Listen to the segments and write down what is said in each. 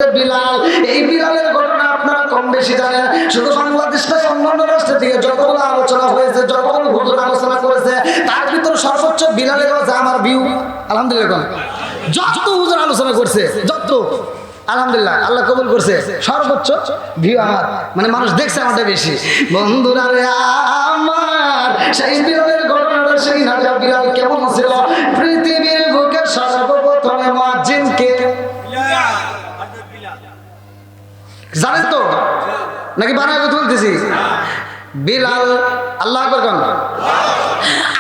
বিলাল, এই বিলালের ঘটনা আপনারা কম বেশি জানেন। শুধু বাংলাদেশ নয়, অন্যান্য রাষ্ট্র থেকে যতগুলো আলোচনা হয়েছে, যতগুলো হুজুর আলোচনা করেছে, তার ভিতরে সর্বোচ্চ বিলালের কথা আমার ভিউ আলহামদুলিল্লাহ। যত হুজুর আলোচনা করছে, যত আলহামদুলিল্লাহ আল্লাহ কবুল করছে, সর্বোচ্চ ভিউ আমার, মানে মানুষ দেখছে আমাদের বেশি। বন্ধুরা রে আমার, সেই বিলালের ঘটনাটা সেই না, বিলাল কেমন ছিল। পৃথিবীর বুকে সর্বপ্রথমে মুয়াজ্জিনকে জানেন তো নাকি বানায় কথা বলতেছি? বিলাল, আল্লাহ আকবার কোন।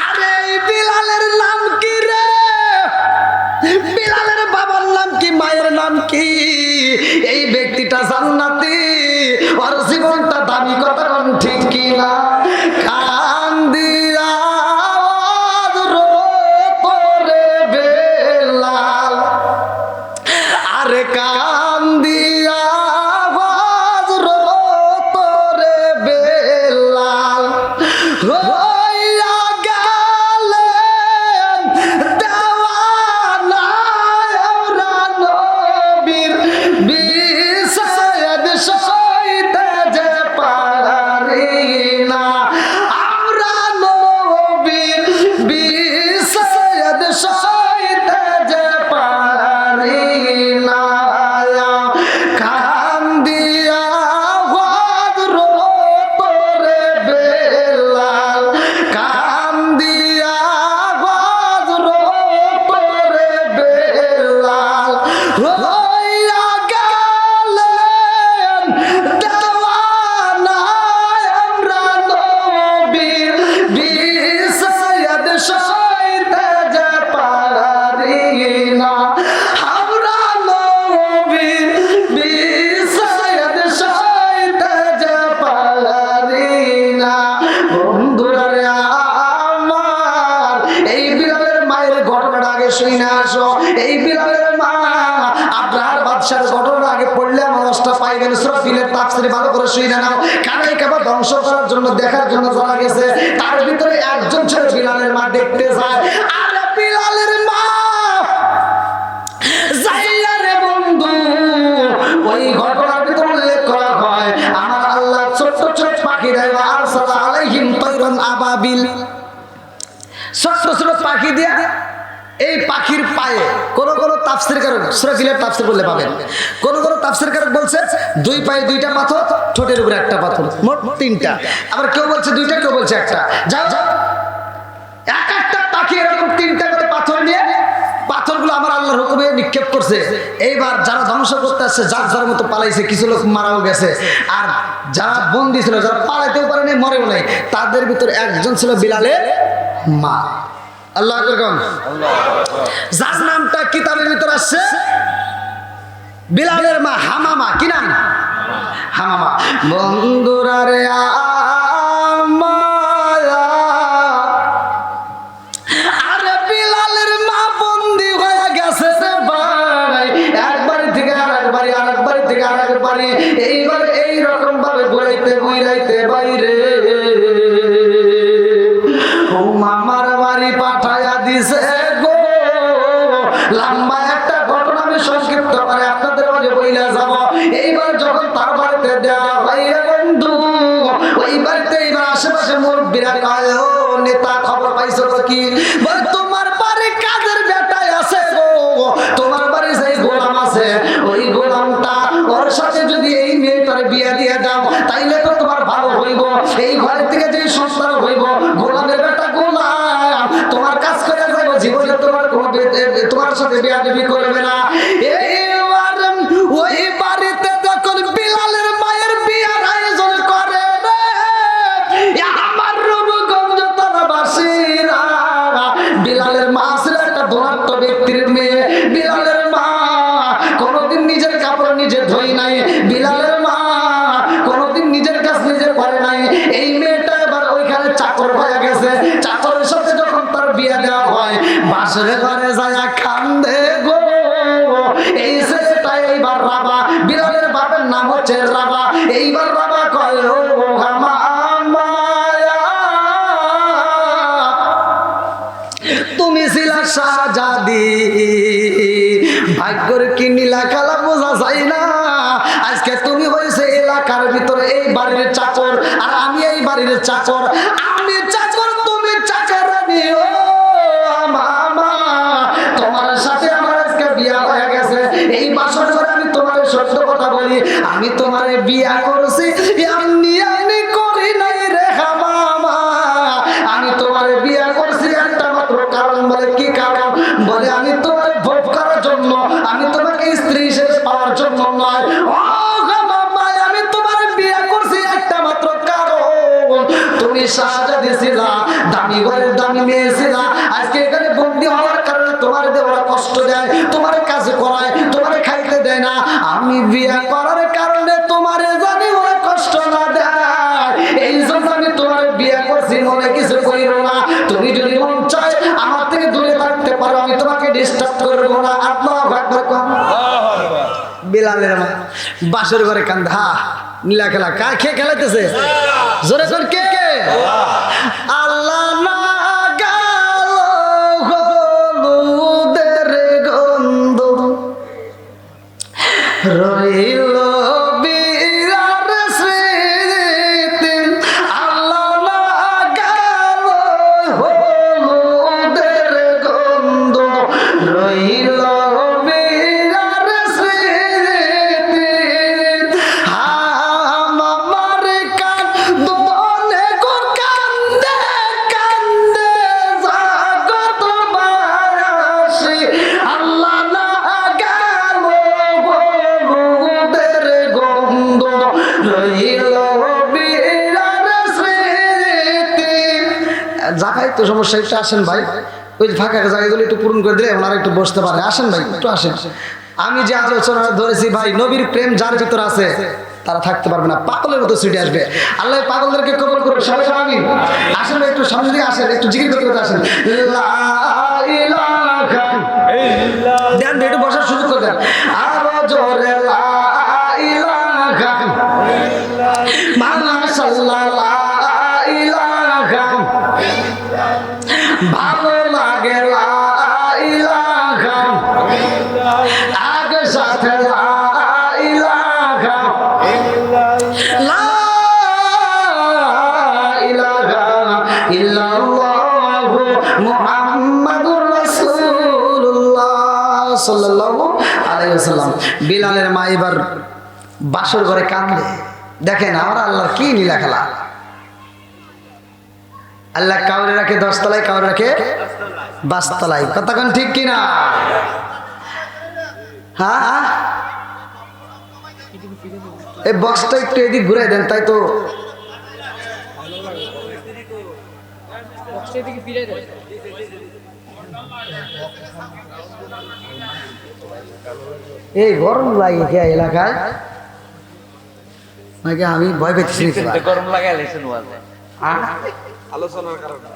আরে বিলালের নাম কি রে? বিলালের বাবার নাম কি, মায়ের নাম কি? এই ব্যক্তিটা জান্নাতি, ওর জীবনটা দামি, কথা কোন ঠিক কি না? কান দিয়া পরে বেলাল, আরে কান দিয়া এই বিলালের মা আব্রাহার বাদশার ঘটনা আগে পড়লে আমার নষ্ট পাইবেন। ইসরাফিলের তাফসীরে ভালো করে শুনে নাও। কানাই কাবা ধ্বংস করার জন্য, দেখার জন্য যারা গেছে, তার ভিতরে একজন ছিল বিলালের মা, দেখতে যায়। আর বিলালের মা যাইয়া রে বন্ধু, ওই ঘটনার ভিতরে উল্লেখ করা হয়, আমার আল্লাহ ছোট ছোট পাখি দেয়, আরসালা আলাইহিম তায়রান আবাবিল, ছোট ছোট পাখি দিয়া। এই পাখির পায়ে কোন কোন তাফসীরকারক, সূরা ফিলের তাফসীর বললে পাবেন, কোন কোন তাফসীরকারক বলছে দুই পায়ে দুইটা পাথর, ঠোঁটের উপরে একটা পাথর, মোট তিনটা। আবার কেউ বলছে দুইটা, কেউ বলছে একটা। যাও এক একটা পাখি এরকম তিনটা করে পাথর নিয়ে, পাথরগুলো আমার আল্লাহর হুকুমে নিক্ষেপ করছে। এইবার যারা ধ্বংস করতে আসছে, যার যার মতো পালাইছে, কিছু লোক মারাও গেছে, আর যারা বন্দী ছিল, যারা পালাইতেও পারেনি, মরেও নাই, তাদের ভিতরে একজন ছিল বিলালের মা। আল্লাহ আকবার, যার নামটা কিতাবের ভিতর আসছে বিলালের মা হামামা। কি নাম? হামামা। বন্ধুরা রে আরে বিলালের মা বন্দী হয়ে গেছে ভাই, এক বাড়ি থেকে আরেক বাড়ি, আরেক বাড়ি থেকে আরেক বাড়ি, এইবার এইরকম ভাবে ঘুরাইতে ঘুরাইতে বাইরে মামার বাড়ি পাঠাইয়া দিছে গো। লম্বা একটা ঘটনা আমি সংক্ষিপ্ত করে আপনাদের মাঝে বইলা যাব। এইবার যখন তার বাড়িতে দেওয়া হয় বন্ধু, ওই বাড়িতে এইবার আশেপাশে মুরব্বীরা কয়, ও নেতা খবর পাইছো কি? বলে তোমার বাড়ি কাজের বেটায় আছে গো, তোমার বাড়ি সেই গোলাম আছে, ওই গোলামটা ওর সাথে যদি এই মেয়েটার বিয়ে দিয়ে দাও, তাইলে তো তোমার ভালো হইব। এই ঘরের থেকে যে সন্তান হইব, গোলামের বেটা গোলাম তোমার কাজ করে যাইব, জীবনে তোমার তোমার সাথে বিয়াদবি করবে না। এইবার ওই বাড়িতে যখন বিলালের মায়ের বিয়ার আয়োজন করে রে, আমার রূপগঞ্জ থানাবাসীরা, বিলালের মা ছিল একটা ধনাঢ্য ব্যক্তির মেয়ে। বিলালের মা কোনোদিন নিজের কাপড় নিজে ধুই নাই, বিলালের মা কোনোদিন নিজের কাজ নিজে করে নাই। এই মেয়েটা এবার ওইখানে চাকর হয়ে গেছে। চাকরের সাথে যখন তার বিয়ে দেওয়া হয়, বাসরে ঘরে যায় কান্দে গো। এই ছেলেটা এইবার রাবা, বিলালের বাবার নাম হচ্ছে রাবা। এইবার রাবা কয়, ও মায়া, তুমি ছিলা শাহজাদি, ভাগ্যর কি নীলা কালা বোঝা যায় না। আজকে তুমি হয়েছে এলাকার ভিতরে এই বাড়ির চাকর, আর আমি এই বাড়ির চাকর। আমি চাকর, তুমি চাকরানী। ও মামা, তোমার সাথে আমার আজকে বিয়া হয়ে গেছে। এই বাসর ঘরে আমি তোমার সত্য কথা বলি, আমি তোমারে বিয়া করছি এমনি এমনি করি নাই রে মামা। আমি তোমারে বিয়া করছি একটা মাত্র কারণ। বলে কি কারণ? বলে আমি তোমার ভোগ করার জন্য, আমি তোমাকে স্ত্রী হিসেবে পাওয়ার জন্য নয়। ও মামা, আমি তোমার বিয়া করছি একটা মাত্র কারণ, তুমি শাহজাদি ছিলা, দামি ঘরের দামি মেয়ে ছিলা। আজকে এখানে বন্দি হওয়ার কারণে তোমার দেওয়া কষ্ট দেয়, তোমার কাজ করায়, তোমার খাইতে দেয় না। আমি বিয়া করার কারণে তোমার জানি ওরা কষ্ট না দেয়, এই জন্য আমি তোমার বিয়া করছি। মনে কিছু কইরো না, তুমি যদি মন চায় আমার থেকে দূরে থাকতে পারো, আমি তোমাকে ডিস্টার্ব করবো না। আল্লাহু আকবার। বিলালের মা বাসর ঘরে কান্দে। হা, নীলা খেলা কা খেয়ে খেলাইতেছে জোরে কোন কে কে? আল্লাহ না গেল হলুদের গন্ধ, রইল বিরার স্মৃতি। আল্লাহ না গেল হলুদের গন্ধ, রইল বিরার স্মৃতি। আমার কান্দনে গো কান্দে কান্দে জাগত বাসি। আল্লাহ না গেল হলুদের গন্ধ, রইল বিরার স্মৃতি। জায়গায় তো সমস্যা, একটু আসেন ভাই, ওই ফাঁকা জায়গাগুলো একটু পূরণ করে দিলে ওনারা একটু বসতে পারে। আসেন ভাই, একটু আসেন। আমি যে আলোচনা ধরেছি ভাই, নবীর প্রেম যার ভিতর আছে তারা থাকতে পারবে না, পাগলের মতো ছুটে আসবে। আল্লাহ পাগলদেরকে কবুল করুন। সবাই আমিন। আসেন ভাই, একটু সামনে দিকে আসেন, একটু জিকির করতে করতে আসেন। লা ইলাহা ইল্লাল্লাহ। দেন একটু বসার সুযোগ করে দেন। আরো জোরে লা ইলাহা ইল্লাল্লাহ, মাশাআল্লাহ লা ইলাহা। ভালো লাগে লা ইলাহা, আগে সাথে লা ইলাহা, লা ইলাহা ইল্লাল্লাহু মুহাম্মাদুর রাসূলুল্লাহ সাল্লাল্লাহু আলাইহি ওয়াসাল্লাম। বিলালের মা এবার বাসর ঘরে কান্দে। দেখেন আমরা আল্লাহর কি নীলা খেলা। আল্লাহ কাউরে রাখে 10 তলায়, কাউরে রাখে 22 তলায়। কথা কোন ঠিক কিনা? হ্যাঁ, এই বক্সটা একটু এদিক ঘুরাই দেন, তাই তো। এই গরম লাগে কে এলাকায় নাকি? আমি ভয় পেয়েছি গরম লাগে আলোচনার কারণে।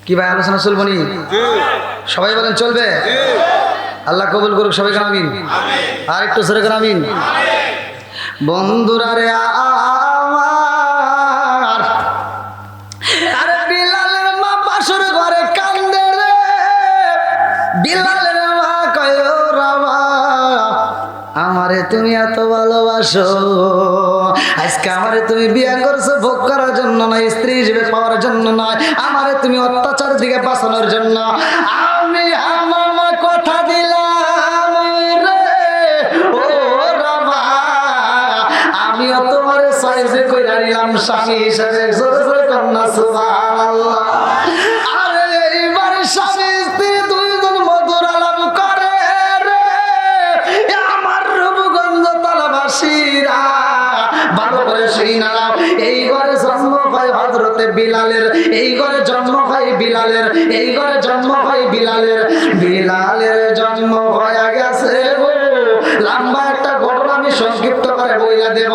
কি ভাই, আলোচনা চলবো নি? সবাই বলেন চলবে। আল্লাহ কবুল করুক সবাই, আমিন। আর একটু সরে করে আমিন। বন্ধুরা রে আমার, আরে বিলালের মা বাসর ঘরে কান্দে রে। বিলালের মা কয় ও রামা, আমারে তুমি এত ভালোবাসো, আজকে আমারে তুমি বিয়ে করছো ভোগ করার জন্য নয়, স্ত্রী হিসেবে পাওয়ার জন্য নয়, আমারে তুমি অত্যাচার দিকে বাঁচানোর জন্য। আমি মামা কথা দিলাম রে ও রামা, আমিও তোমার সাইজে কইরা নিলাম স্বামী হিসেবে। জোরে জোরে কন্যা সুবহানাল্লাহ। আরে এইবার স্বামী স্ত্রী দুইজন মধুর আলাপ করে রে, আমার রূপগঞ্জ তালাবাসীরা ভালো করে শুই না। এই ঘরে জন্ম হয় হযরতে বিলালের, এই ঘরে জন্ম হয় বিলালের, এই ঘরে জন্ম হয় বিলালের। বিলালের জন্ম হয়ে গেছে গো। লম্বা একটা ঘটনা আমি সংক্ষিপ্ত করে বইলা দেব।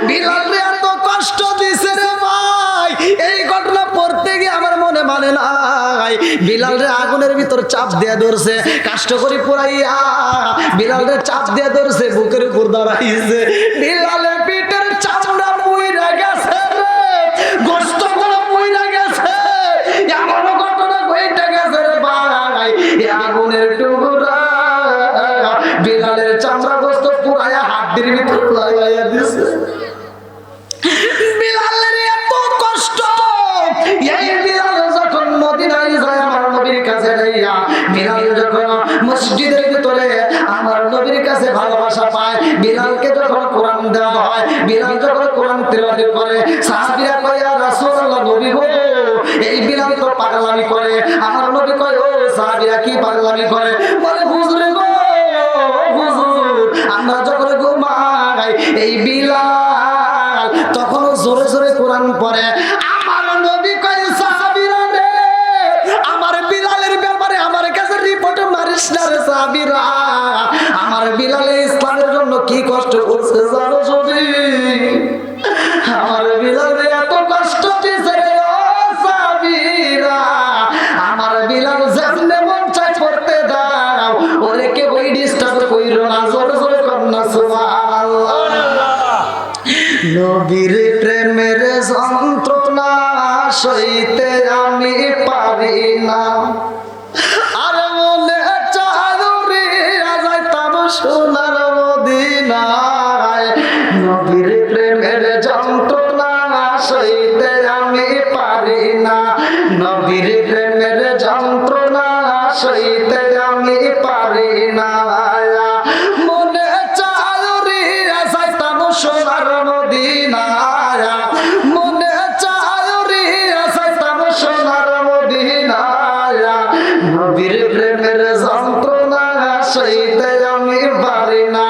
বিলালে এত কষ্ট দিছে রে ভাই, এই ঘটনা পড়তে গিয়ে আমার মনে মানে নাই। বিলালের আগুনের ভিতর চাপ দেয়া ধরছে, কষ্ট করে পুরাইয়া বিলালের চাপ দেয়া ধরছে, বুকের উপর দাঁড়াইছে। বিলালের পিঠের চামড়া পুইরা গেছে রে, গোশতগুলো পুইরা গেছে। এমন ঘটনা কইটা গেছে রে ভাই, আগুনের টুকরা বিলালের চামড়া গোস্ত পুরায়া হাড্ডির ভিতর লাগাইয়া দিছে। বিলালের এত কষ্ট, এই বিলাল যখন মদিনায় যায় আমার নবীর কাছে যাইয়া, বিলাল যখন মসজিদের ভিতরে আমার নবীর কাছে ভালোবাসা পায়, বিলালকে যখন কোরআন দেওয়া হয়, বিলাল যখন কোরআন তেলাওয়াত করে, সাহাবীরা কয় ইয়া রাসূলুল্লাহ, নবী গো এই বিলাল তো পাগলামি করে। আমার নবী কয় ও সাহাবীরা কি পাগলামি করে? বলে হুজুর গো হুজুর, আমরা যখন ঘুমাই এই বিলাল তখন জোরে জোরে কোরআন পড়ে। আমার নবী কয় সাহাবীরা রে, আমার বিলালের ব্যাপারে আমার কাছে রিপোর্ট মারিস না রে সাহাবীরা, আমার বিলালে ইসলামের জন্য কি কষ্ট করছে জানো যদি? আমার বিলালে এত কষ্ট দিছে ও সাহাবীরা, আমার বিলাল যেমনে মন চায় পড়তে দাও, ওরে কে বই ডিস্টার্ব কইরো না, জোরে জোরে কন্যা সুবহানাল্লাহ। নবীর প্রেমের যন্ত্রণা সইতে আমি পারি না, আর মনে চাঁদুরি যাইতাম সোনার মদিনায়। নবীর প্রেমের যন্ত্রণা সইতে আমি পারি না, নবীর প্রেমের যন্ত্রণা সইতে আমি পারি না, মনে চাঁদুরি যাইতাম সোনার মদিনায়, মনে চাঁদুরি যাইতাম সোনার মদিনায়। নবীর প্রেমের যন্ত্রণা সইতে আমি পারি না।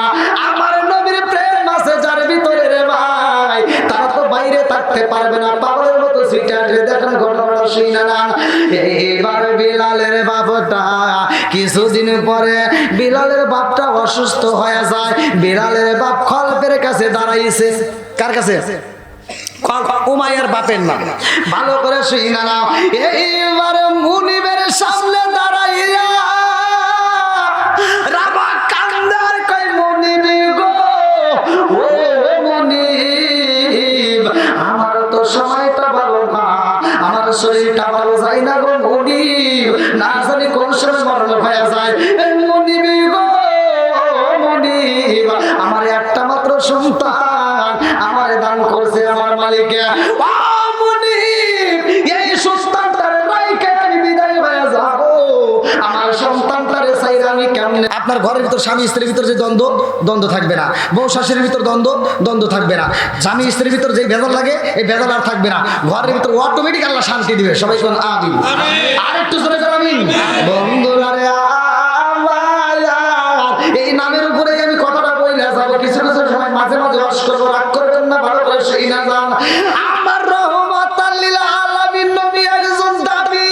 আমার নবীর প্রেম আছে যার ভিতরে রে ভাই, তারা তো বাইরে থাকতে পারবে না, পাগলের মতো সিটা দেখেন ঘটনাটা শুনে না। এইবার বিলালের বাপটা কিছুদিন পরে বিলালের বাপটা অসুস্থ হয়ে যায়। বিলালের বাপ খলপের কাছে দাঁড়াইছে। কার কাছে? উমাইয়ার বাপের নাম, ভালো করে শুই না। এইবার মুনিবের সামনে দাঁড়াইয়া রাবা কান্দার কই মুনিব গো, ও মুনিব, আমার তো সময়টা ভালো না, আমার শরীরটা ভালো যায় না গো মুনিব, না জানি কোন সময় মরণ হয়ে যায়। মুনিব গো মুনিব, আমার একটা মাত্র সন্তান আমার দান করছে আমার মালিকে, ও মুনিব, এই সন্তানটারে রাইখে আমি বিদায় হয়ে যাব, আমার সন্তানটারে চাইরা আমি কেমনে? আপনার ঘরের ভিতর স্বামী স্ত্রীর ভিতর যে দ্বন্দ্ব থাকবে না, বউ শাশুড়ির ভিতর দ্বন্দ্ব থাকবে না, স্বামী স্ত্রীর ভিতর যে ভেজাল লাগে এই ভেজাল আর থাকবে না, ঘরের ভিতর অটোমেটিক আল্লাহ শান্তি দিবে। সবাই কোন আমিন, আর একটু জোরে জোরে আমিন। বন্ধুরা রে আমার, এই নামের উপরে আমি কথাটা বইলা যাব, কিছু কিছু সময় মাঝে মাঝে ওয়াজ করব, রাগ করবেন না, ভালো করে সেই না জান। আমার রহমাতাল লিল আলামিন নবী একজন দাবি,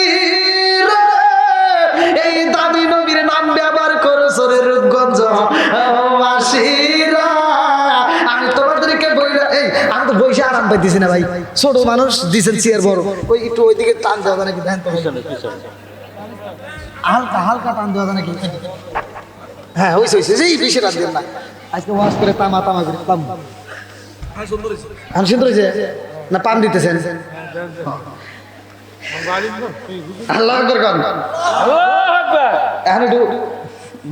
এই দাবি নবীর নাম ব্যবহার করে সরে রূপগঞ্জ বাসীরা। আমি তোমাদেরকে বইলা, এই আমি তো বইসা আরাম পাইতেছি না ভাই, ছোট মানুষ দিছেন চেয়ার বড়, ওই একটু ওইদিকে টান দেওয়া যায় নাকি? ধ্যান তো হালকা হালকা টান দেওয়া যায় নাকি? হ্যাঁ হয়েছে হয়েছে, এই বেশি রাত দেন না, আজকে ওয়াজ করে তামা করে তাম। সুন্দর হয়েছে না? পান দিতেছেন? আল্লাহ আকবার কন। এখন একটু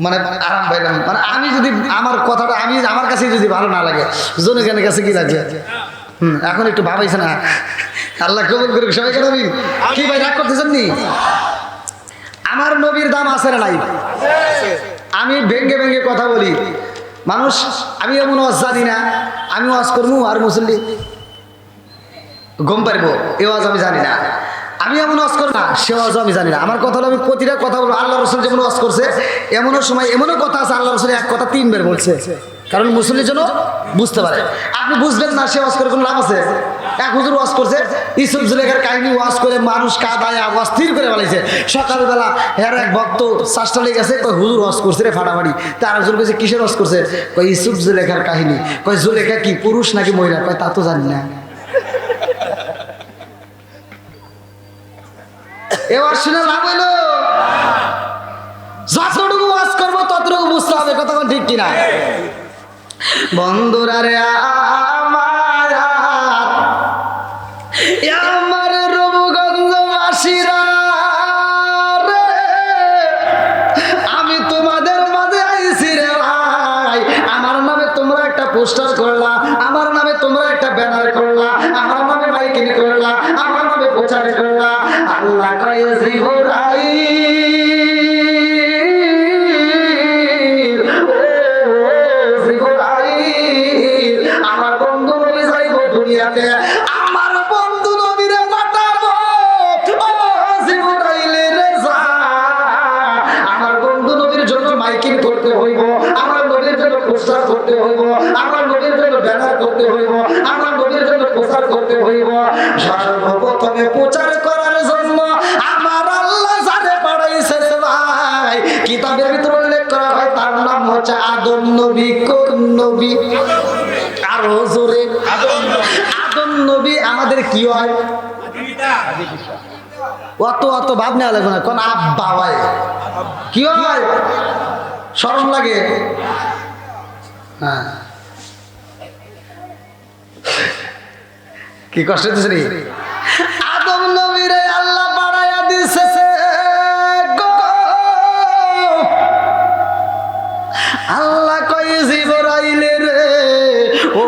মানে আরাম পাইলাম, মানে আমি যদি আমার কথাটা আমি আমার কাছে যদি ভালো না লাগে, জনগণের কাছে কি লাগবে? এখন একটু ভাবাইছে না? আল্লাহ কবুল করুক সবাই। কেন কি ভাই রাগ করতেছেন নি? আমার নবীর দাম আছে না নাই? আমি ভেঙ্গে ভেঙ্গে কথা বলি, মানুষ আমি এমন ওয়াজ জানি না, আমি ওয়াজ করবো আর মুসল্লি গম পারবো এ ওয়াজ আমি জানি না, আমি এমন ওয়াজ করব না সে ওয়াজ আমি জানি না। আমার কথা হলো আমি প্রতিটা কথা বলবো। আল্লাহ রসুল যেমন ওয়াজ করছে, এমনও সময় এমনও কথা আছে আল্লাহ রসুল এক কথা 3 বার বলছে, কারণ মুসল্লির জন্য বুঝতে পারে। আপনি বুঝবেন না সে ওয়াজ করে কোনো লাভ আছে? এক হুজুর ওয়াজ করছে ইউসুফ জুলেখার কাহিনী, ওয়াজ করে মানুষ কাঁদায় অস্থির করে বলেছে। সকালবেলা এর এক ভক্ত চাষটা লেগে গেছে, কই হুজুর ওয়াজ করছে রে ফাটাফাটি। তার একজন কইছে কিসের ওয়াজ করছে? কই ইউসুফ জুলেখার কাহিনী। কই জুলেখা কি পুরুষ নাকি মহিলা? কয় তা তো জানি না। এ ওয়াজ শুনে লাভ হইলো? যতটুকু ওয়াজ করবো ততটুকু বুঝতে হবে, কথা ঠিক কিনা? বন্ধুরা রে আমার, আমার রূপগঞ্জবাসীরা রে, আমি তোমাদের মাঝে আইছি রে ভাই, পোস্টার করলা, আমার নামে তোমরা একটা ব্যানার করলা, আমার নামে মাইকিং করলা, আমার নামে প্রচার করলা। আল্লাহ কয় জিবরাইল, জিবরাইল, আমার বন্ধু নবী যাইব দুনিয়াতে, আমার বন্ধু নবীরে পাঠাবো। ও জিবরাইল রে যা, আমার বন্ধু নবীর জন্য মাইকিং করতে হইব, আমার নবীর জন্য পোস্টার করতে হইব, আমার নবীর জন্য ব্যানার করতে হইব, আমার নবীর জন্য প্রচার করতে হইব। সর্বপ্রথমে প্রচার করার জন্য আমার আল্লাহ যারে পাঠাইছে রে ভাই, কিতাবের ভিতরে উল্লেখ করা হয় তার নাম হচ্ছে আদম নবী। কোন নবী? আরো জোরে। আদম নবী আমাদের কি হয়? অত অত ভাব নেওয়া লাগবে না, কোন আব্বা হয়, কি হয়? শরম লাগে? হ্যাঁ, কি কষ্ট হচ্ছে রে? আদম নবীরে আল্লাহ বাড়াইয়া দিছে গো। আল্লাহ কয় জিবরাইল রে, ও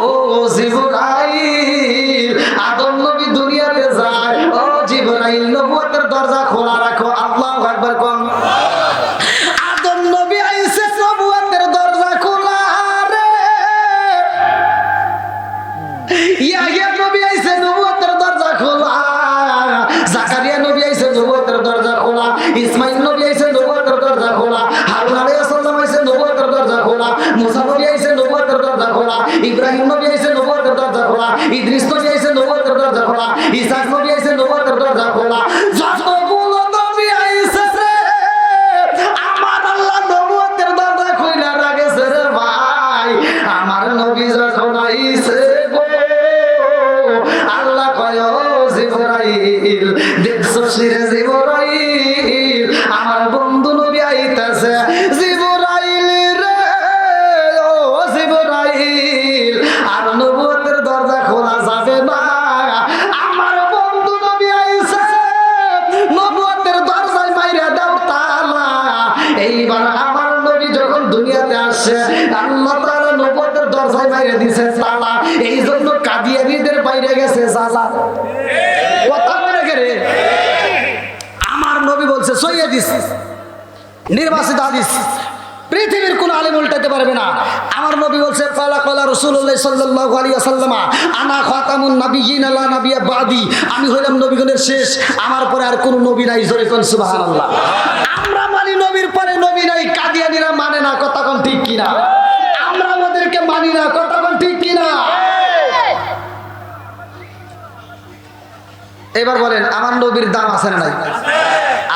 জিবরাইল, আদম নবী দুনিয়াতে যায়, ও জিবরাইল নবুয়তের দরজা খোলা রাখো। আল্লাহু আকবার কোন। আদম নবী আইছে, নবুয়তের দরজা খোলা রে। ইয়াহইয়া নবী আইছে, নবুয়তের দরজা খোলা। জাকারিয়া নবী আইছে, নবুয়তের দরজা খোলা। ইসমাইল নবী আইছে, নবুয়তের দরজা খোলা। হারুন আলাইহিস সালাম আইছে, নবুয়তের দরজা খোলা। মুসা নবী আইছে, নবুয়তের দরজা খোলা। ইব্রাহিম নবী আইছে, নবুয়তের দরজা খোলা। ইদ্রিস নবী আইছে, নবুয়তের দরজা খোলা। ইসাক নবী আইছে, নবুয়তের দরজা খোলা। যতগুলো নবী আইছে রে, আমার আল্লাহ নবুয়তের দরজা খুইলা রাখেছে রে ভাই। আমার নবী যখন আইছে গো, আল্লাহ কয় ও জিবরাইল, দেখছো রে জিবরাইল, আমার বন্ধু নবী আইতাছে। জিবরাইল রে, ও জিবরাইল, আর নবুয়তের দরজা খোলা যাবে না, আমার বন্ধু নবী আইছে, নবুয়তের দরজায় মাইরা দাও তালা। এইবার আমার নবী যখন দুনিয়াতে আসে, আল্লাহ তাআলা নবুয়তের দরজায় মাইরা দিয়েছে তালা। এই জন্য কাদিয়ানীদের বাইরে গেছে জালা। কথা বলে গেলে আমার নবী বলছে, সৈয়দিস নির্বাচিত হাদিস, পৃথিবীর কোন আলেম উল্টাতে পারবে না। আমার নবী বলছে, কালা কালা রাসূলুল্লাহ সাল্লাল্লাহু আলাইহি ওয়াসাল্লাম, আনা খাতামুন নাবিয়্যিন লা নাবিয়্যা বাদি, আমি হইলাম নবীগণের শেষ, আমার পরে আর কোন নবী নাই। জোরে কোন সুবহানাল্লাহ। আমরা মানি নবীর পরে নবী নাই, কাদিয়ানীরা মানে না। কথা কোন ঠিক কিনা? আমরা ওদেরকে মানি না। কথা কোন ঠিক কিনা? এবার বলেন, আমার নবীর দাম আছে না নাই?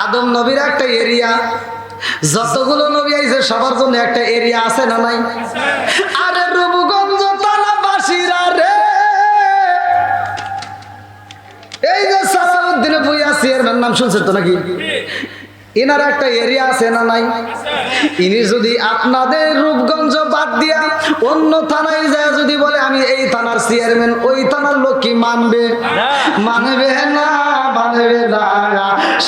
আদম নবীর একটা এরিয়া, যতগুলো নবী আইছে সবার জন্য একটা এরিয়া আছে না নাই? আরে রূপগঞ্জ তালাবাসীরা রে, এই যে সালাউদ্দিন ভূঁইয়া চেয়ারম্যান নাম শুনছেন তো নাকি? এনার একটা এরিয়া আছে না নাই? ইনি যদি আপনাদের রূপগঞ্জ বাদ দিয়া অন্য থানায় যায় যদি বলে আমি এই থানার চেয়ারম্যান, ওই থানার লোক কি মানবে? মানবে না, মানবে না।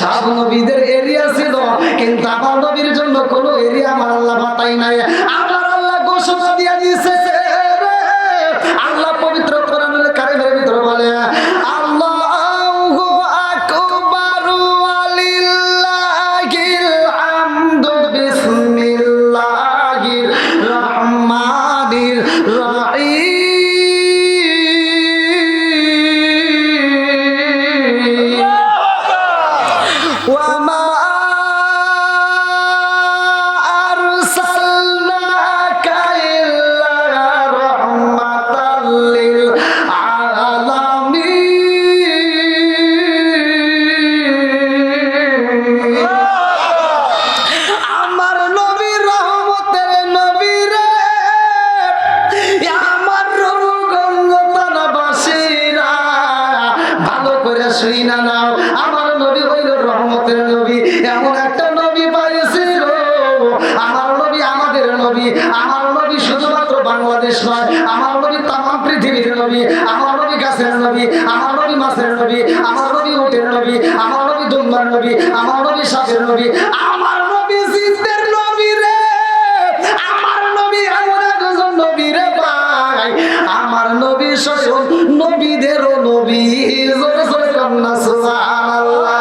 সব নবীদের এরিয়া ছিল, কিন্তু আমার নবীর জন্য কোনো এরিয়া আমার আল্লাহ বাতাই নাই। আমার আল্লাহ ঘোষণা দিয়া দিয়েছে রে। আল্লাহ পবিত্র কোরআনুল কারীমের ভিতরে বলে, আল্লাহু আকবার ওয়ালিল্লাহিল হামদু, বিসমিল্লাহির রহমানির রহিম। ওয়ামা আরসালনাকা ইল্লা রাহমাতাল লিল আলামিন। আমার নবী রহমতের নবী রে, আমার রূপগঞ্জ থানাবাসীরা ভালো করে শুইনা নাও। আমার নবী হইল রহমতের নবী। এমন একটা নবী পাইছিল, আমার নবী আমাদের নবী। আমার নবী শুধুমাত্র বাংলাদেশ নয়, আমার নবী তামাম পৃথিবীর নবী। আমার নবী গাছের নবী, আমার নবী মাছের নবী, আমার নবী উটের নবী, আমার নবী দুম্বার নবী, আমার নবী সাপের নবী, আমার নবী জিন্দের নবী রে। আমার নবী এমন একজন নবী রে ভাই, স্বয়ং নবীদেরও নবী। জোরে জোরে কন্যা সুবহানাল্লাহ।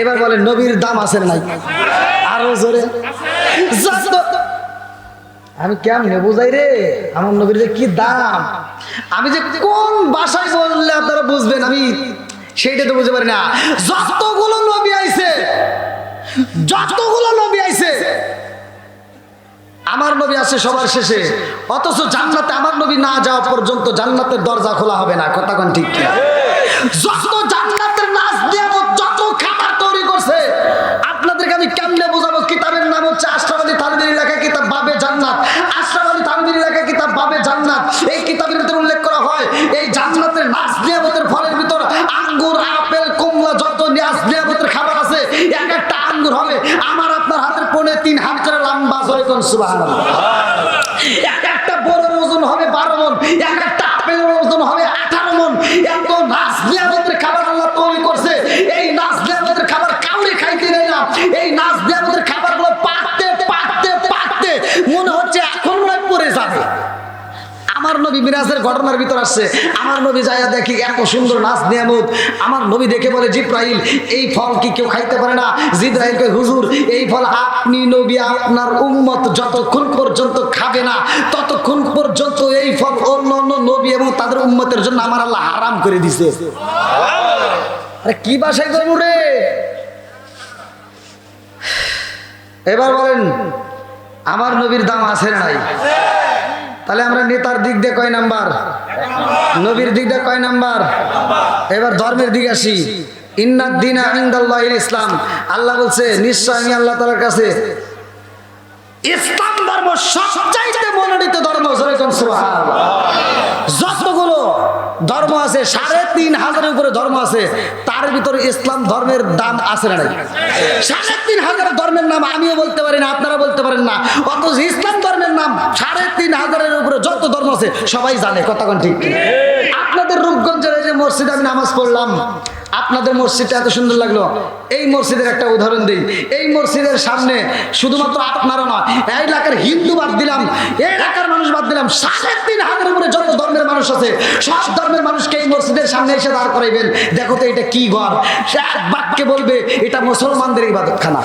এবার বলেন নবীর দাম আছে নাই? আরো জোরে। আমি কেমনে বুঝাই রে আমার নবীর যে কি দাম, আমি যে কোন ভাষায় বললে আপনারা বুঝবেন আমি সেইটা তো বুঝতে পারি না। যতগুলো নবী আইছে, যতগুলো নবী আইছে, আমার নবী আছে সবার শেষে, অথচ জান্নাতে আমার নবী না যাওয়া পর্যন্ত জান্নাতের দরজা খোলা হবে না। কথা কোন ঠিক কি? যত জান্নাতের নাচ দেব, যত খাবার তৈরি করছে, আপনাদেরকে আমি কেমনে বোঝাবো? কিতাবের নাম হচ্ছে আশরাফ আলী থানভীর লেখা কিতাব বাবে জান্নাত। আশরাফ আলী থানভীর লেখা কিতাব বাবে জান্নাত। এই কিতাবের ভিতরে উল্লেখ করা হয় এই জান্নাতের নাচ নিয়ামতের ফলের ভিতর আঙ্গুর, আপেল, কমলা, যত নাচ নিয়ামতের খাবার আছে, এক একটা আঙ্গুর হবে আমার আপনার হাতের 3.5 হাত করে লম্বা। জোরে কোন সুবহানাল্লাহ। এক একটা বড়ের ওজন হবে 12 মণ, এক একটা আপেলের ওজন হবে 18 মণ। এত নাচ নিয়ামতের খাবার আল্লাহ তৈরি করছে। এই নাচ নিয়ামতের খাবার কাউরে খাইতে দেয় না। এই নাচ নিয়ামতের খাবারগুলো পাকতে পাকতে পাকতে মনে হচ্ছে এখন মনে পড়ে যাবে। আমার নবী মিরাজের ঘটনার ভিতর আসছে, আমার নবী যাইয়া দেখি এত সুন্দর নাচ নিয়ামত। আমার নবী দেখে বলে জিব্রাইল এই ফল কি কেউ খাইতে পারে না? জিব্রাইল কয় হুজুর এই ফল আপনি নবী আপনার উম্মত যতক্ষণ পর্যন্ত খাবে না ততক্ষণ পর্যন্ত এই ফল অন্য অন্য নবী এবং তাদের উম্মতের জন্য আমার আল্লাহ হারাম করে দিছে। আরে কি ভাষায় করবো রে? এবার বলেন আমার নবীর দাম আছে না নাই? তাহলে আমরা নেতার দিক দিয়ে কয় নাম্বার? নবীর দিক দিয়ে কয় নাম্বার? এবার ধর্মের দিকে আসি। ইন্নাদ দীনা ইনদাল্লাহিল ইসলাম। আল্লাহ বলছে নিশ্চয় আমি আল্লাহ তাআলার কাছে ইসলাম ধর্ম সবচাইতে মনোনীত ধর্ম। সুবহানাল্লাহ। যতগুলো ধর্ম আছে 3,500-এর উপরে ধর্ম আছে, তার ভিতরে ইসলাম ধর্মের দাম আছে না নাই? 3,500 ধর্মের নাম আমিও বলতে পারি না, আপনারা বলতে পারেন না, অথচ ইসলাম ধর্মের নাম 3,500-এর উপরে যত ধর্ম আছে সবাই জানে। কথা কোন ঠিক? আপনাদের রূপগঞ্জের এই যে মসজিদে আমি নামাজ পড়লাম, আপনাদের মসজিদটা এত সুন্দর লাগলো। এই মসজিদের একটা উদাহরণ দিই। এই মসজিদের সামনে শুধুমাত্র আপনারা নয়, এই এলাকার হিন্দু বাদ দিলাম, এই এলাকার মানুষ বাদ দিলাম, 3,500-এর উপরে যত ধর্মের মানুষ আছে সব ধর্মের মানুষকে এই মসজিদের সামনে এসে দাঁড় করাইবেন, দেখো তো এটা কি ঘর। সে এক বাক্যে বলবে এটা মুসলমানদের ইবাদতখানা।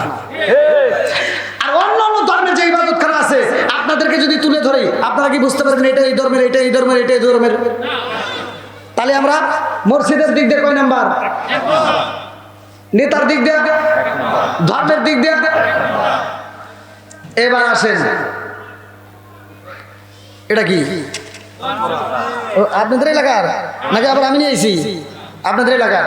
আর অন্য অন্য ধর্মের যে ইবাদতখানা আছে আপনাদেরকে যদি তুলে ধরি, আপনারা কি বুঝতে পারবেন এটা এই ধর্মের, এটা এই ধর্মের, এটা এই ধর্মের? তাহলে আমরা মসজিদের দিক দিয়ে কয় নাম্বার? নেতার দিক দিয়ে, ধর্মের দিক দিয়ে। এবার আসেন এটা কি আপনাদের এলাকার নাকি আবার আমি নিয়েছি? আপনাদের এলাকার।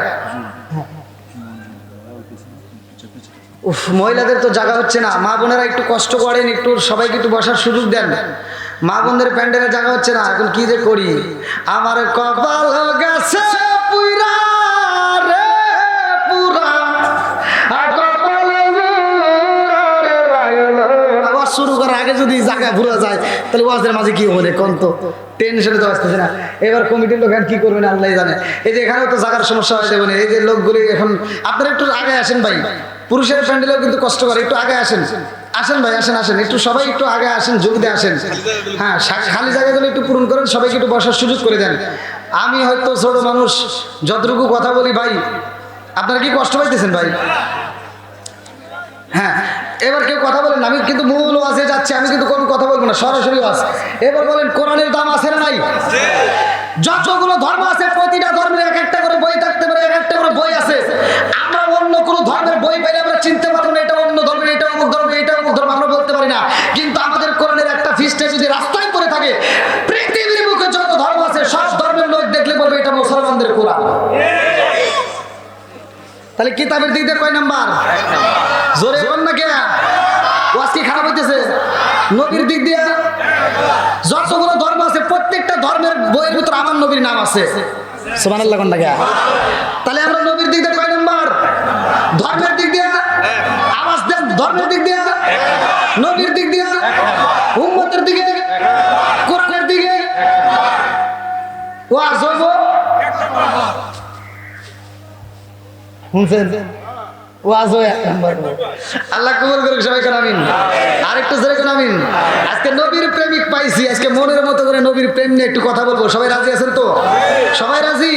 উফ, মহিলাদের তো জায়গা হচ্ছে না। মা বোনেরা একটু কষ্ট করেন, একটু সবাইকে একটু বসার সুযোগ দেন। মা বোনদের প্যান্ডেলে জায়গা হচ্ছে না, এখন কি যে করি। আমার কপাল গেছে পুরা রে পুরা, আবার শুরু করার আগে যদি জায়গা ভুলে যায় তাহলে ওয়াজের মাঝে কি হবে কোন? তো টেনশনে তো আসতেছে না। এবার কমিটির লোক কি করবেন আল্লাহ জানে। এই যে এখানেও তো জায়গার সমস্যা হয়ে যাবে না। এই যে লোকগুলি এখন আপনারা একটু আগে আসেন ভাই, পুরুষের প্যান্ডেলেও কিন্তু কষ্ট করে, একটু আগে আসেন। আসেন ভাই, আসেন আসেন, একটু সবাই একটু আগে আসেন, যোগ দিয়ে আসেন। হ্যাঁ, খালি জায়গাগুলো একটু পূরণ করেন, সবাইকে একটু বসার সুযোগ করে দেন। আমি হয়তো ছোট মানুষ, যতটুকু কথা বলি ভাই আপনারা কি কষ্ট পাইতেছেন ভাই? হ্যাঁ, এবার কেউ কথা বলেন না। আমি কিন্তু মূল ওয়াজে যাচ্ছি, আমি কিন্তু কোনো কথা বলবো না, সরাসরি ওয়াজ। এবার বলেন কোরআনের দাম আছে না নাই? যতগুলো ধর্ম আছে প্রতিটা ধর্মের এক একটা করে বই থাকতে পারে, এক একটা করে বই আছে। আমরা অন্য কোনো ধর্মের বই পাইলে আমরা চিনতে পারবো না এটা অন্য ধর্মের, এটা অমুক ধর্ম, এটা অমুক ধর্ম, আমরা বলতে পারি না। কিন্তু আমাদের কোরআনের একটা ফিসটা যদি রাস্তায় পড়ে থাকে, পৃথিবীর মুখে যত ধর্ম আছে সব ধর্মের লোক দেখলে বলবে এটা মুসলমানদের কোরআন। তাহলে কিতাবের দিক দিয়ে কয় নাম্বার? জোরে বল না কে? ওয়াজ কি খারাপ হইতেছে? নবীর দিক দিয়ে যতগুলো ধর্ম আছে প্রত্যেকটা ধর্মের বইয়ের ভিতরে আমার নবীর নাম আছে। সুবহানাল্লাহ কোন লাগে? তাহলে আমরা নবীর দিক দিয়ে কয় নাম্বার? ধর্মের দিক দিয়ে আওয়াজ দেন, ধর্মের দিক দিয়ে, নবীর দিক দিয়ে, উম্মতের দিকে, কোরআনের দিকে ওয়াজ হইব। শুনছেন? ওয়াজ হয় এক নাম্বার। আল্লাহ কবুল করুক সবাই কোন আমিন। আরেকটু জোরে কোন আমিন। আজকে নবীর প্রেমিক পাইছি, আজকে মনের মতো করে নবীর প্রেম নিয়ে একটু কথা বলবো। সবাই রাজি আছেন তো? সবাই রাজি?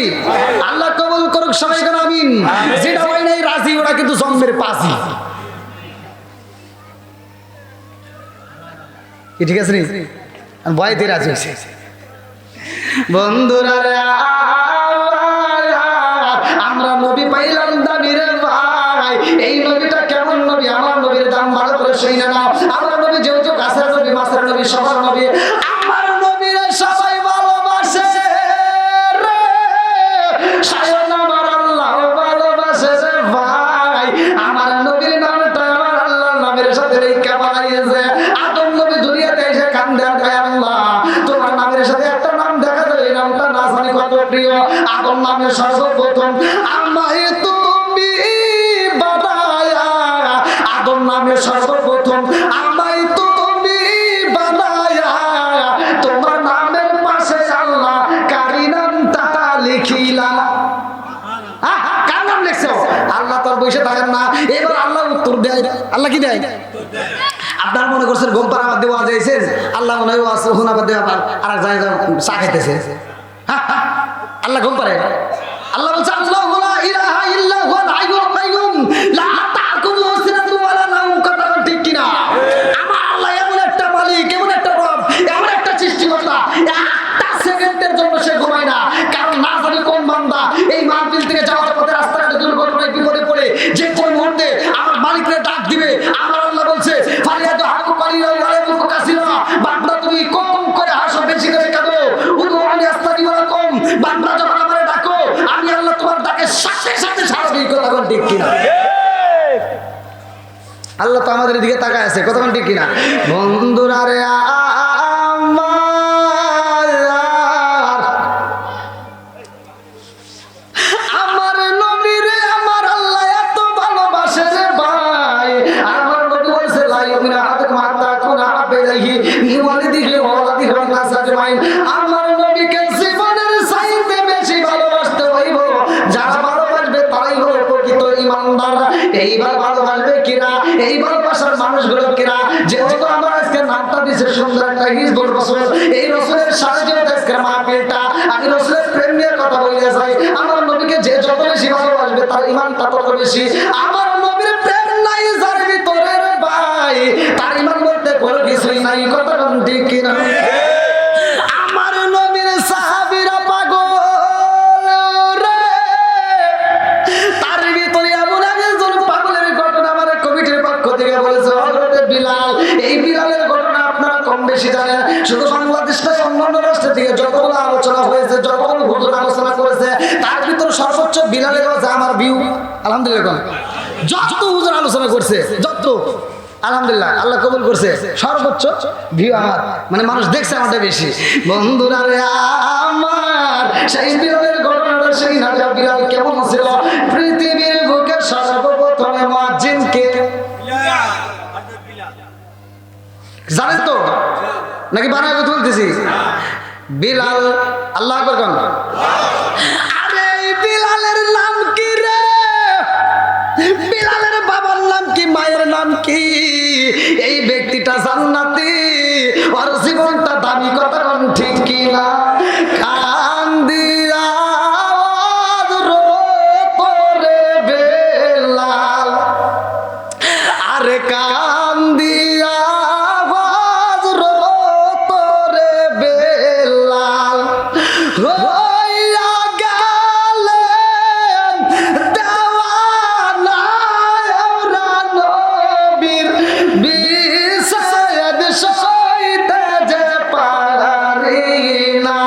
আল্লাহ কবুল করুক সবাই কোন আমিন। যেটা হয় নাই রাজি ওরা কিন্তু জন্মের পাজি। কি ঠিক আছে নি? ভয়তে রাজি হয়েছে। বন্ধুরা রে আমরা নবী পাইলাম দামি রে ভাই। এই নবীটা কেমন নবী? আমার নবীর দাম ভালো করে শুনে নাও। আমার নবী যেহেতু গাছের নবী, মাছের নবী, সবার নবী। আমার নবীরা সবাই ভালোবাসে রে, স্বয়ং আমার আল্লাহ ভালোবাসে রে ভাই। আমার নবীর নামটা আমার আল্লাহর নামের সাথে রেখা বানাইছে। আদম নবী দুনিয়াতে এসে কান্দে আর কয়, আল্লাহ তোমার নামের সাথে একটা নাম দেখা যায়, এই নামটা না জানি কত প্রিয়। আদম নামের সর্বপ্রথম আমায় তুমি বানায়া, আদম নামের সর্বপ্রথম আমায় তুমি বানায়া, তোমার নামের পাশে আল্লাহ কারি নামটা লিখিলা। কার নাম লিখছো? আল্লাহ তোর বসে থাকেন না। এবার আল্লাহ উত্তর দেয়। আল্লাহ কি দেয়? আপনারা মনে করছেন ঘুম পাড়া বাদ দেওয়া যাইছেন, আল্লাহ মনে হয় হুনা বাদ দেওয়া আর এক জায়গায় চা খাইতেছে। আল্লাহ ঘুম পারে? আল্লাহ বলছে আল্লাহু লা ইলাহা ইল্লা হুয়াল হাইয়ুল কাইয়ুম লা তাকুলুহু সিনাতুন ওয়া লা নাওম। কথা ঠিক কিনা? আমার আল্লাহ এমন একটা মালিক, এমন একটা রব, এমন একটা সৃষ্টিকর্তা, একটা সেকেন্ডের জন্য সে ঘুমায় না। কারণ না জানি কোন বান্দা এই মাহফিল থেকে যাওয়ার পথে রাস্তাঘাটে দুর্ঘটনায় বিপদে পড়ে যে কোন মুহূর্তে আমার মালিককে ডাক দিবে। আমার আল্লাহ বলছে ফারিয়াদু হাকু কালিলা ওয়া ইয়াবকু কাসিরা। বান্দা তুমি কম করে হাসো, বেশি করে কাঁদো। উদুনি আস্তাগফিরু লাকুম। বান্দা যখন আমারে ডাকো, আমি আল্লাহ তোমার ডাকে সাথে সাথে সাড়া দিই। কথা কোন ঠিক কিনা? আল্লাহ তো আমাদের দিকে তাকায় আছে। কথা কোন ঠিক কিনা? বন্ধুরা রে আমার নবীরে আমার আল্লাহ এত ভালোবাসে রে ভাই। আমার নবী বলেছে লা ইউমিনু আহাদুকুম হাত্তা কুনা আহাব্বা ইলাইহি মিন ওয়ালিদিহি ওয়া ওয়ালাদিহি ওয়ান নাসি আজমাইন। আমার নবীকে জীবনের চাইতে বেশি ভালোবাসতে হইব। যারা ভালোবাসবে তারাই হলো প্রকৃত ঈমানদার। এইবার ভালোবাসবে কিনা? এই ভালোবাসার মানুষগুলো কিনা? যেহেতু আমার আজকে নামটা দিছে সুন্দর একটা হিজবুর রাসূল, এই রাসূলের সাথে যে আজকের মাহফিলটা, আমি রাসূলের প্রেম নিয়ে কথা বলতে চাই। আমার নবীকে যে যত বেশি ভালোবাসবে তার ঈমানটা তত বেশি। আমার নবীর প্রেম নাই যার ভিতরে রে ভাই, তার ঈমান বলতে কোনো কিছুই নাই। কথা ঠিক কিনা? আমার নবীর সাহাবীরা পাগল রে, তার ভিতরে এমন একজন পাগলের ঘটনা আমার কমিটির পক্ষ থেকে বলেছে, হযরতে বিলাল। এই বিলালের ঘটনা আপনারা কম বেশি জানেন। শুধু বাংলাদেশ নয়, অন্যান্য রাষ্ট্র থেকে যতগুলো আলোচনা হয়েছে, যতগুলো হুজুর আলোচনা করেছে, তার ভিতরে সর্বোচ্চ বিলালের কাছে আমার ভিউ আলহামদুলিল্লাহ। যত হুজুর আলোচনা করছে, যত আলহামদুলিল্লাহ আল্লাহ কবুল করছে, সর্বোচ্চ ভিউ আমার, মানে মানুষ দেখছে আমারটা বেশি। বন্ধুরা রে আমার সেই বিলালের ঘটনাটা, সেই নাজা বিলাল কেমন ছিল? পৃথিবীর বুকে সর্বপ্রথমে মুয়াজ্জিনকে জানেন তো নাকি বানায় কথা বলতেছি? বিলাল। আল্লাহ আকবার কোন? আরে বিলালের নাম কি রে? বিলালের বাবার নাম কি, মায়ের নাম কি? এই ব্যক্তিটা জান্নাতি, ওর জীবনটা দামি। কথা কোন ঠিক কিনা? কান্দিয়া রে বিলাল, আরে কান্দিয়া রে বিলাল হইয়া গেলেন দেওয়ানা নবীর বিষয় সইতে যে পারি না।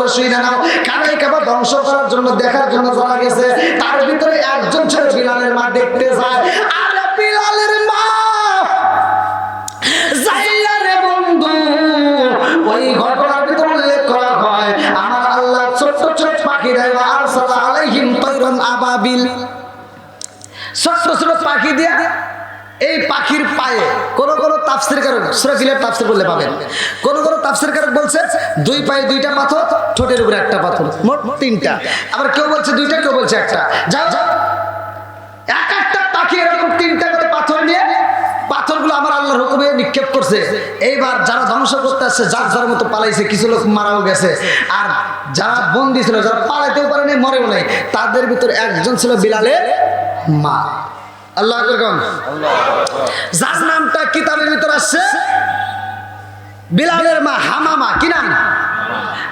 করে শুনে নাও, কানাই কাবা ধ্বংস করার জন্য দেখার জন্য যারা গেছে তার ভিতরে একজন ছিল বিলালের মা, দেখতে যায়। আর বিলালের মা যাইয়ারে বন্ধু ওই ঘটনার ভিতরে উল্লেখ করা হয়, আমার আল্লাহ ছোট ছোট পাখি দেয়, আরসালা আলাইহিম তায়রান আবাবিল, ছোট ছোট পাখি দিয়া এই পাখির পায়ে কোন কোন তাফসীরকারক সূরা ফিলের তাফসীর বললে পাবেন, কোন কোন তাফসীরকারক বলছে দুই পায়ে দুইটা পাথর, ঠোঁটের উপরে একটা পাথর, মোট তিনটা। আবার কেউ বলছে দুইটা, কেউ বলছে একটা। যাও এক একটা পাখি এরকম তিনটা করে পাথর নিয়ে পাথরগুলো আমার আল্লাহর হুকুমে নিক্ষেপ করছে। এইবার যারা ধ্বংস করতে আসছে যার যার মতো পালাইছে, কিছু লোক মারাও গেছে, আর যারা বন্দী ছিল, যারা পালাইতেও পারে নাই, মরেও নাই, তাদের ভিতর একজন ছিল বিলালের মা। আল্লাহ আকবার, যার নামটা কিতাবের ভিতর আসছে বিলালের মা হামামা। কি নাম?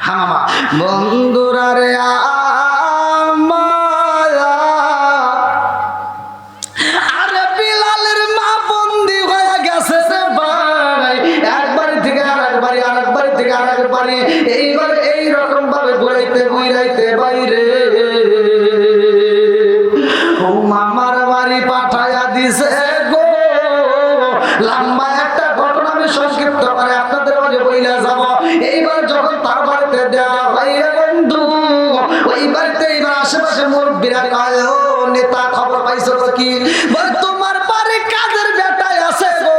হামামা। বন্ধুরা রে আরে বিলালের মা বন্দী হয়ে গেছে রে ভাই, এক বাড়ি থেকে আরেক বাড়ি, আরেক বাড়ি থেকে আরেক বাড়ি, এইবার এইরকম ভাবে ঘুরাইতে ঘুরাইতে বাইরে ও মামার বাড়ি পাঠাইয়া দিছে গো। লম্বা একটা ঘটনা আমি সংক্ষিপ্ত করে আপনাদের মাঝে বইলা যাব। এইবার যখন তার বাড়িতে দেওয়া হয় বন্ধু, ওই বাড়িতে এইবার আশেপাশে মুরব্বীরা কয়, ও নেতা খবর পাইছো কি? বল তোমার বাড়ি কাজের বেটায় আছে গো,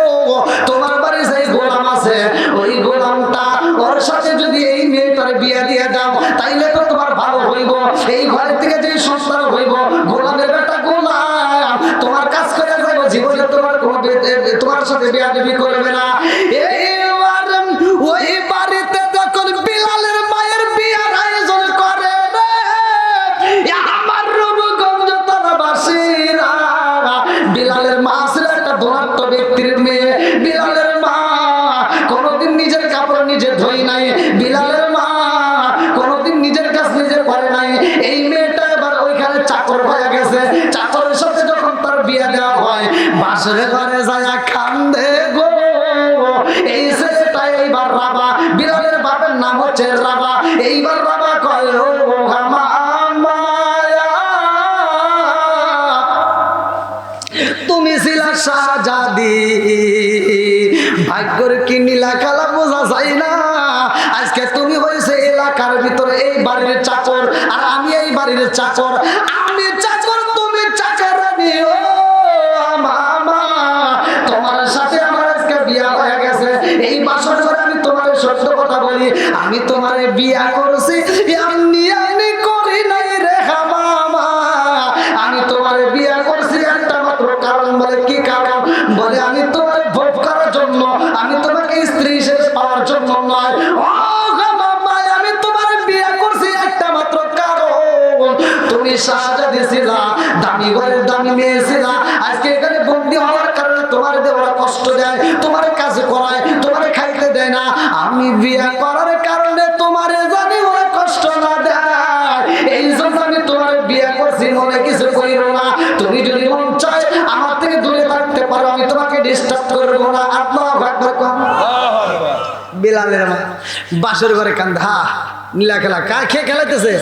তোমার বাড়ি সেই গোলাম আছে, ওই গোলামটা ওর সাথে যদি এই মেয়েটার বিয়ে দিয়ে দাও তাইলে তো তোমার ভালো হইব, এই ঘর থেকে যে সন্তান হইব, গোলামের বেটা গোলাম তোমার কাজ করে যাইব, জীবনে তোমার কোনো তোমার সাথে বিয়াদবি করবে না। এইবার ওই বাড়িতে যখন বিলালের মায়ের বিয়ার আয়োজন করে আমার রূপগঞ্জ থানাবাসীরা, বিলালের মা ছিল একটা ধনাত্ম ব্যক্তির মেয়ে। বিলালের মা কোনোদিন নিজের কাপড় নিজে ধুই নাই, বিলালের মা কোনোদিন নিজের কাজ নিজে করে নাই। এই মেয়েটা এবার ওইখানে চাকর হয়ে গেছে। চাকরের সাথে যখন তার বিয়ে দেওয়া হয়, বাসের ঘরে যায় কান্দে গো। এই ছেলেটা এইবার রাবা, বিলালের বাবার নাম হচ্ছে রাবা। এইবার রাবা কয়, ও তুমি ছিলা শাহজাদি, ভাগ্যের কি নীলা কালা বোঝা যায় না। আজকে তুমি হয়েছে এলাকার ভিতরে এই বাড়ির চাকর, আর আমি এই বাড়ির চাকর। আমি চাকর, তুমি চাকরানী। ও মামা, তোমার সাথে আমার আজকে বিয়া হয়ে গেছে। এই বাসর ঘরে আমি তোমার সত্য কথা বলি, আমি তোমার বিয়া করছি এমনি করি নাই রে মামা। আমি তোমার বিয়া করছি একটা মাত্র কারণ। বলে কি কারণ? বলে আমি তোমার ভোগ করার জন্য, আমি তোমাকে স্ত্রী হিসেবে পাওয়ার জন্য নয়। ও মামা, আমি তোমার বিয়া করছি একটা মাত্র কারণ, তুমি শাহজাদি ছিলা, দামি ঘরের দামি মেয়ে ছিলা। আজকে এখানে বন্দী হওয়ার কারণে তোমার দেওয়া কষ্ট দেয়, তোমার কাজ করায়, তোমার খাইতে দেয় না। আমি বিয়া করার কারণে তোমার জানি ওরা কষ্ট না দেয়, এই জন্য আমি তোমার বিয়া করছি। মনে কিছু কইরো না, তুমি যদি মন চায় আমার থেকে দূরে থাকতে পারো, আমি তোমাকে ডিস্টার্ব করবো না। আল্লাহু আকবার। বিলালের মা বাসর ঘরে কান্দে, হা নীলা খেলা কার খেয়ে খেলাইতেছে?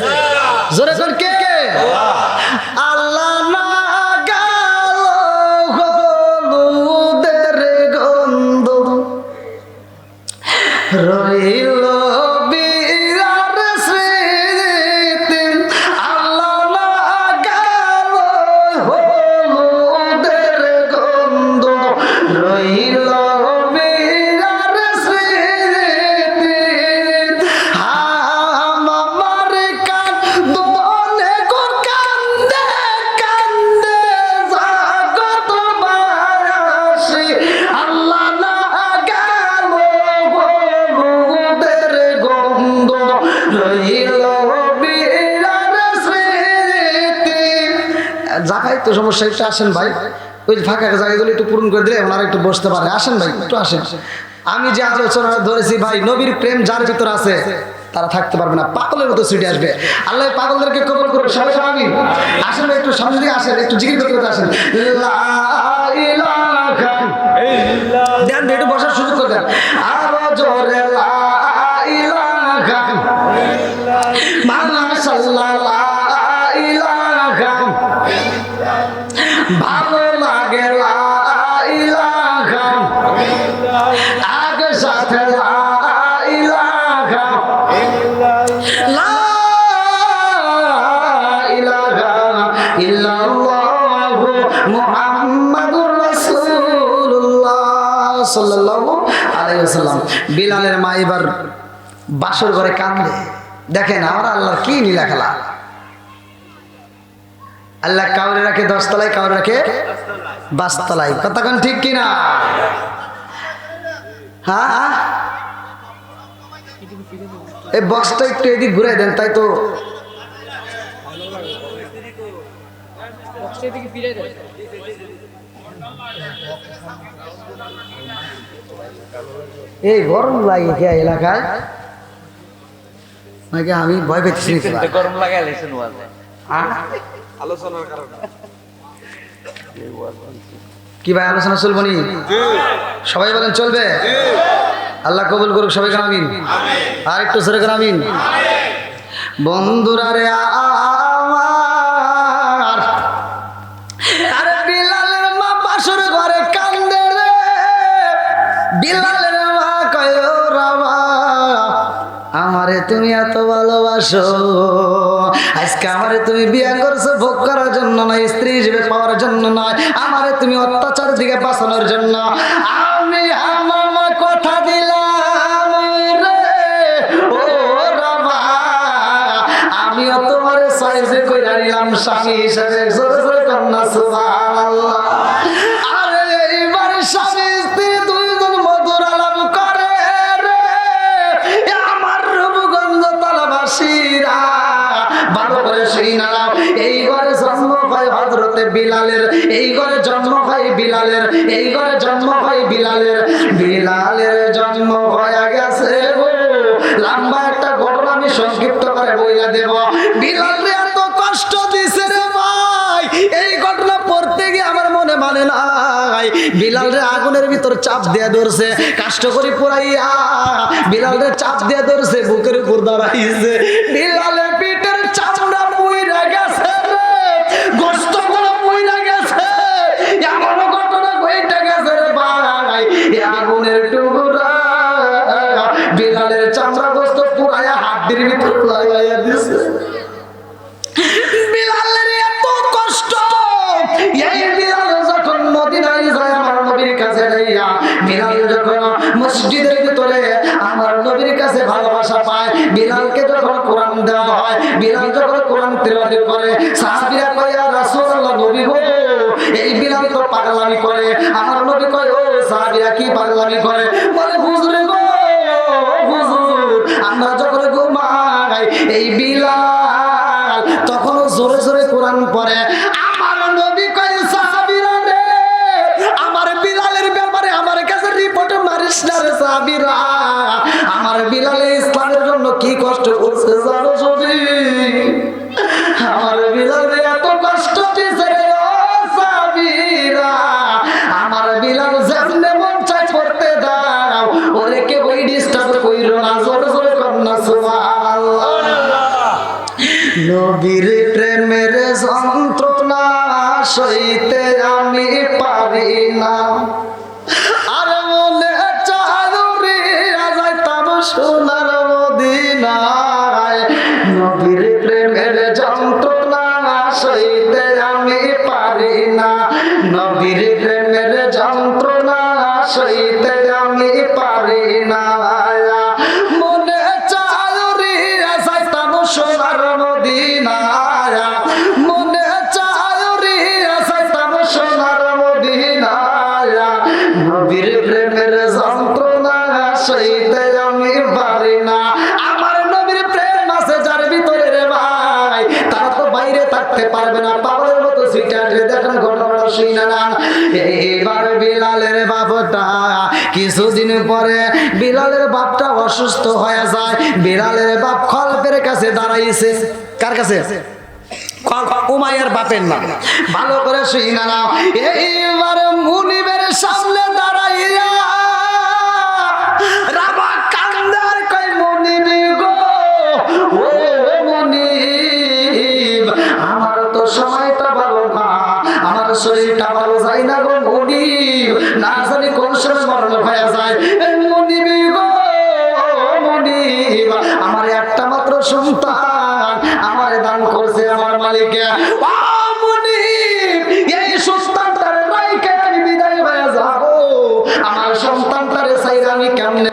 জোরে কোন কে কে? আল্লাহ না গাল হলুদের গন্ধ রইল বিরার স্মৃতি। আল্লাহ না গাল হলুদের গন্ধ রইল বিরার স্মৃতি। আমার কান্দনে গো কান্দে কান্দে জাগত বায়াসী। আল্লাহ না গেল হলুদের গন্ধ রইল বিরার স্মৃতি। জায়গায় তো সমস্যা, একটু আসেন ভাই, ওই ফাঁকা জায়গাগুলো একটু পূরণ করে দিলে ওনারা একটু বসতে পারে। আসেন ভাই, একটু আসেন। আমি যে আলোচনা ধরেছি ভাই, নবীর প্রেম যার ভিতর আছে তারা থাকতে পারবে না, পাগলের মতো ছুটে আসবে। আল্লাহ পাগলদেরকে কবুল করুন। সবাই আমিন। আসেন ভাই, একটু সামনে দিকে আসেন, একটু জিকির করতে করতে আসেন। লা ইলাহা ইল্লাল্লাহ। দেন একটু বসার সুযোগ করে দেন। আরো জোরে লা ইলাহা মাশাআল্লাহ লা ইলাহা ভালো লাগে লা ইলাহা আগে সাথে লা ইলাহা লা ইলাহা ইল্লাল্লাহু মুহাম্মাদুর রাসূলুল্লাহ সাল্লাল্লাহু আলাইহি ওয়াসাল্লাম। বিলালের মা এবার বাসর ঘরে কাঁদে। দেখেন আমরা আল্লাহর কি লীলা খেলা। আল্লাহ কাউরে রাখে 10 তলায়, কাউরে রাখে 5 তলায়। কথা কোন ঠিক কিনা? হ্যাঁ, এই বক্সটা একটু এদিক ঘুরে দেন, তাই তো এই গরম লাগে কে এলাকায় নাকি আমি ভয় পেয়েছি গরম লাগে আলোচনার কারণে কি ভাই আলোচনা চলবো নি? সবাই বলেন চলবে? আল্লাহ কবুল করুক, সবাই কেন আমিন। আর একটু সরে কেন আমিন। বন্ধুরা রে আমার, আরে বিলালের মা বাসর ঘরে কান্দে রে। বিলালের মা কয় ও রামা, আমারে তুমি এত ভালোবাসো, আজকে আমারে তুমি বিয়ে করছো ভোগ করার জন্য নয়, স্ত্রী হিসেবে পাওয়ার জন্য নয়, আমারে তুমি অত্যাচার দিকে বাঁচানোর জন্য। আমি আমার কথা দিলাম রে ও রামা, আমিও তোমারে সাইজে কইরা নিলাম স্বামী হিসেবে। জোরে জোরে কন্যা সুবহানাল্লাহ। আরে এইবার স্বামী স্ত্রী দুইজন মধুর আলাপ করে রে। আমার রূপগঞ্জ তলাবাসীরা ভালো করে শুই না, এই ঘরে জন্ম হয় হযরতে বিলালের, এই ঘরে জন্ম হয় বিলালের, এই ঘরে জন্ম হয় বিলালের। বিলালের জন্ম হয়ে গেছে গো। লম্বা একটা ঘটনা আমি সংক্ষিপ্ত করে বইলা দেব। বিলাল এত কষ্ট দিছে রে ভাই, এই ঘটনা পড়তে গিয়ে আমার মনে মানে নাই। বিলাল রে আগুনের ভিতর চাপ দিয়ে ধরছে, কষ্ট করে পুরাইয়া বিলাল রে চাপ দিয়ে ধরছে, বুকের উপর দাঁড়াইছে। বিলালের পিঠের চামড়া পুইরা গেছে রে, গোশতগুলো পুইরা গেছে। এমন ঘটনা ঘটে গেছে রে ভাই, আগুনের টুকরা বিলালের চামড়া গোশত পুরাইয়া হাড়ির ভিতর লাগাইয়া দিছে। বিলালের এত কষ্ট, এই বিলাল যখন মদিনায় যায় আমার নবীর কাছে যাইয়া, বিলাল যখন মসজিদের ভিতরে আমার নবীর কাছে ভালোবাসা পায়, বিলালকে যখন কোরআন দেওয়া হয়, বিলাল যখন কোরআন তেলাওয়াত করে, সাহাবীরা কয় ইয়া রাসূলুল্লাহ, নবী গো এই বিলাল তো পাগলামি করে। আমার নবী কয় ও সাহাবীরা কি পাগলামি করে? বলে হুজুর গো হুজুর, আমরা যখন ঘুমাই এই বিলাল তখন জোরে জোরে কোরআন পড়ে। আমার নবী কয় সাহাবীরা রে, আমার বিলালের ব্যাপারে আমার কাছে রিপোর্ট মারিস না রে সাহাবীরা, আমার বিলালে ইসলামের জন্য কি কষ্ট করছে জানো সবই। আমার বিলালে এত কষ্ট দিছে রে ও সাহাবীরা, আমার বিলাল যেমনে মন চায় পড়তে দাও, ওরে কে বই ডিস্টার্ব কইরো না। জোরে জোরে কন্যা সুবহানাল্লাহ। নবীর প্রেমের যন্ত্রণা সইতে আমি পারি না, আর মনে চাঁদুরি যাইতাম সোনার মদিনায়। নবীর প্রেমের যন্ত্রণা সইতে আমি পারি না, নবীর প্রেমের যন্ত্রণা সইতে আমি পারি না। মনে চাঁদুরি যাইতাম সোনার মদিনায়, মনে চাঁদুরি যাইতাম সোনার মদিনায়। নবীর প্রেমের যন্ত্রণা সইতে আমি পারি না। আমার নবীর প্রেম আছে যার ভিতরে রে ভাই, তারা তো বাইরে থাকতে পারবে না, পাগলের মতো সিটারে দেখেন ঘটনা শুই না। এবার বিলালের বাপটা কিছুদিন পরে বিলালের বাপটা অসুস্থ হয়ে যায়। বিলালের বাপ খলপের কাছে দাঁড়াইছে। কার কাছে? উমাইয়ার বাপের নাম। ভালো করে শুই না। এইবার মুনিবের সামনে দাঁড়াইয়া রাবা কান্দার কই মুনিব গো, ও মুনিব সময়টা ভালো না, আমার শরীরটা ভালো যায় না গো মুনিব, না জানি কোন সময় মরণ হয়ে যায়। মুনিব গো মুনিব, আমার একটা মাত্র সন্তান আমারে দান করছে আমার মালিকে। ও মুনিব, এই সন্তানটারে রাইখে আমি বিদায় হয়ে যাব, আমার সন্তানটারে চাইলে আমি কেমনে